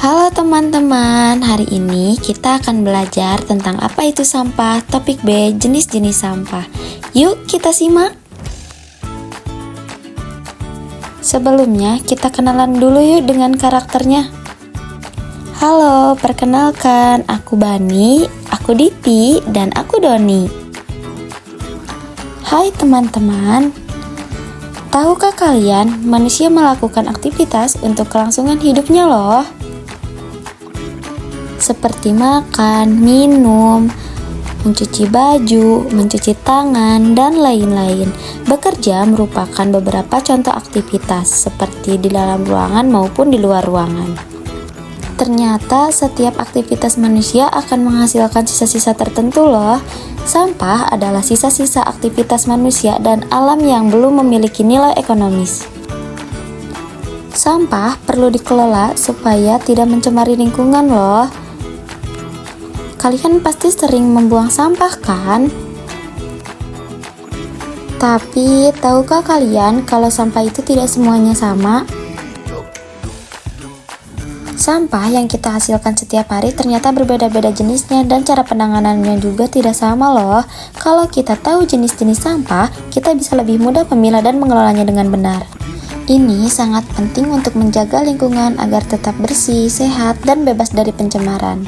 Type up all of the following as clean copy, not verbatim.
Halo teman-teman, hari ini kita akan belajar tentang apa itu sampah. Topik B, jenis-jenis sampah. Yuk kita simak. Sebelumnya kita kenalan dulu yuk dengan karakternya. Halo, perkenalkan, aku Bani, aku Diti, dan aku Doni. Hai teman-teman, tahukah kalian manusia melakukan aktivitas untuk kelangsungan hidupnya loh? Seperti makan, minum, mencuci baju, mencuci tangan, dan lain-lain. Bekerja merupakan beberapa contoh aktivitas seperti di dalam ruangan maupun di luar ruangan. Ternyata setiap aktivitas manusia akan menghasilkan sisa-sisa tertentu loh. Sampah adalah sisa-sisa aktivitas manusia dan alam yang belum memiliki nilai ekonomis. Sampah perlu dikelola supaya tidak mencemari lingkungan loh. Kalian pasti sering membuang sampah kan? Tapi, tahukah kalian kalau sampah itu tidak semuanya sama? Sampah yang kita hasilkan setiap hari ternyata berbeda-beda jenisnya dan cara penanganannya juga tidak sama loh. Kalau kita tahu jenis-jenis sampah, kita bisa lebih mudah memilah dan mengelolanya dengan benar. Ini sangat penting untuk menjaga lingkungan agar tetap bersih, sehat, dan bebas dari pencemaran.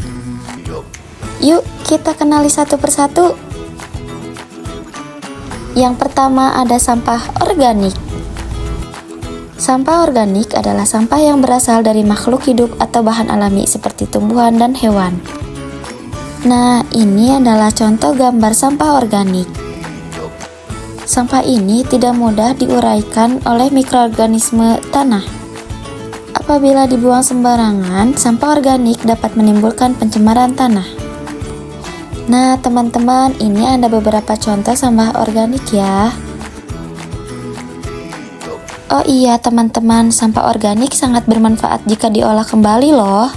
Yuk, kita kenali satu persatu. Yang pertama ada sampah organik. Sampah organik adalah sampah yang berasal dari makhluk hidup atau bahan alami seperti tumbuhan dan hewan. Nah, ini adalah contoh gambar sampah organik. Sampah ini tidak mudah diuraikan oleh mikroorganisme tanah. Apabila dibuang sembarangan, sampah organik dapat menimbulkan pencemaran tanah. Nah, teman-teman, ini ada beberapa contoh sampah organik ya. Oh iya, teman-teman, sampah organik sangat bermanfaat jika diolah kembali loh.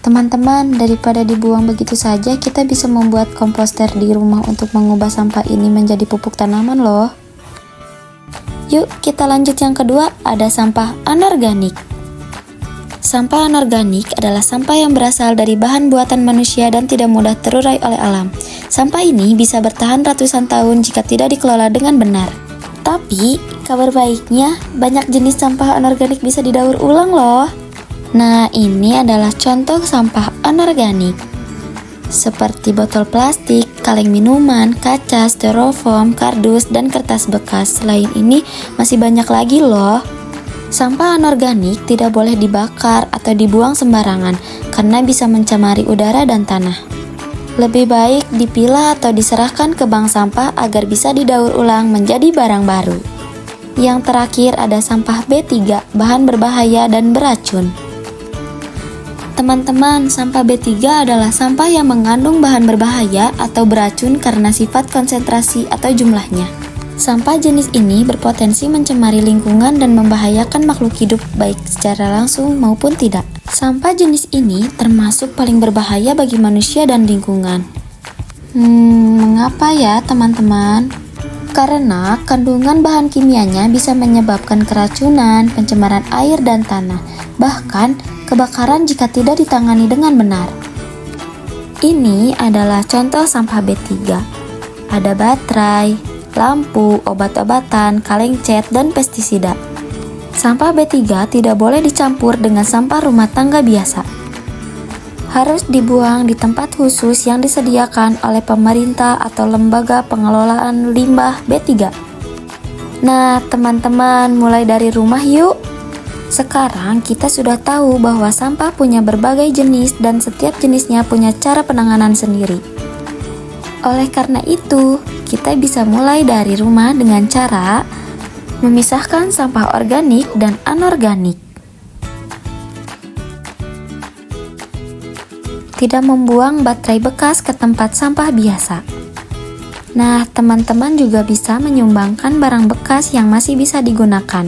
Teman-teman, daripada dibuang begitu saja, kita bisa membuat komposter di rumah untuk mengubah sampah ini menjadi pupuk tanaman loh. Yuk, kita lanjut yang kedua, ada sampah anorganik. Sampah anorganik adalah sampah yang berasal dari bahan buatan manusia dan tidak mudah terurai oleh alam. Sampah ini bisa bertahan ratusan tahun jika tidak dikelola dengan benar. Tapi, kabar baiknya, banyak jenis sampah anorganik bisa didaur ulang loh. Nah, ini adalah contoh sampah anorganik. Seperti botol plastik, kaleng minuman, kaca, styrofoam, kardus, dan kertas bekas. Selain ini, masih banyak lagi loh. Sampah anorganik tidak boleh dibakar atau dibuang sembarangan karena bisa mencemari udara dan tanah. Lebih baik dipilah atau diserahkan ke bank sampah agar bisa didaur ulang menjadi barang baru. Yang terakhir ada sampah B3, bahan berbahaya dan beracun. Teman-teman, sampah B3 adalah sampah yang mengandung bahan berbahaya atau beracun karena sifat konsentrasi atau jumlahnya. Sampah jenis ini berpotensi mencemari lingkungan dan membahayakan makhluk hidup baik secara langsung maupun tidak. Sampah jenis ini termasuk paling berbahaya bagi manusia dan lingkungan. Mengapa ya teman-teman? Karena kandungan bahan kimianya bisa menyebabkan keracunan, pencemaran air dan tanah, bahkan kebakaran jika tidak ditangani dengan benar. Ini adalah contoh sampah B3. Ada baterai, lampu, obat-obatan, kaleng cat, dan pestisida. Sampah B3 tidak boleh dicampur dengan sampah rumah tangga biasa. Harus dibuang di tempat khusus yang disediakan oleh pemerintah atau lembaga pengelolaan limbah B3. Nah, teman-teman, mulai dari rumah yuk. Sekarang kita sudah tahu bahwa sampah punya berbagai jenis dan setiap jenisnya punya cara penanganan sendiri. Oleh karena itu, kita bisa mulai dari rumah dengan cara memisahkan sampah organik dan anorganik. Tidak membuang baterai bekas ke tempat sampah biasa. Nah, teman-teman juga bisa menyumbangkan barang bekas yang masih bisa digunakan.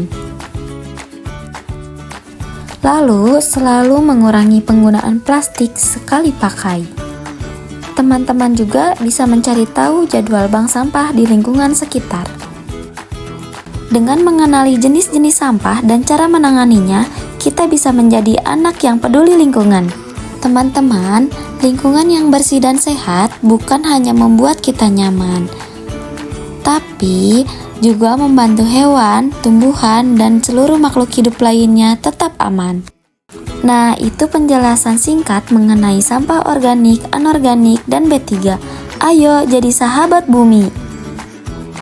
Lalu, selalu mengurangi penggunaan plastik sekali pakai. Teman-teman juga bisa mencari tahu jadwal bank sampah di lingkungan sekitar. Dengan mengenali jenis-jenis sampah dan cara menanganinya, kita bisa menjadi anak yang peduli lingkungan. Teman-teman, lingkungan yang bersih dan sehat bukan hanya membuat kita nyaman, tapi juga membantu hewan, tumbuhan, dan seluruh makhluk hidup lainnya tetap aman. Nah, itu penjelasan singkat mengenai sampah organik, anorganik, dan B3. Ayo jadi sahabat bumi.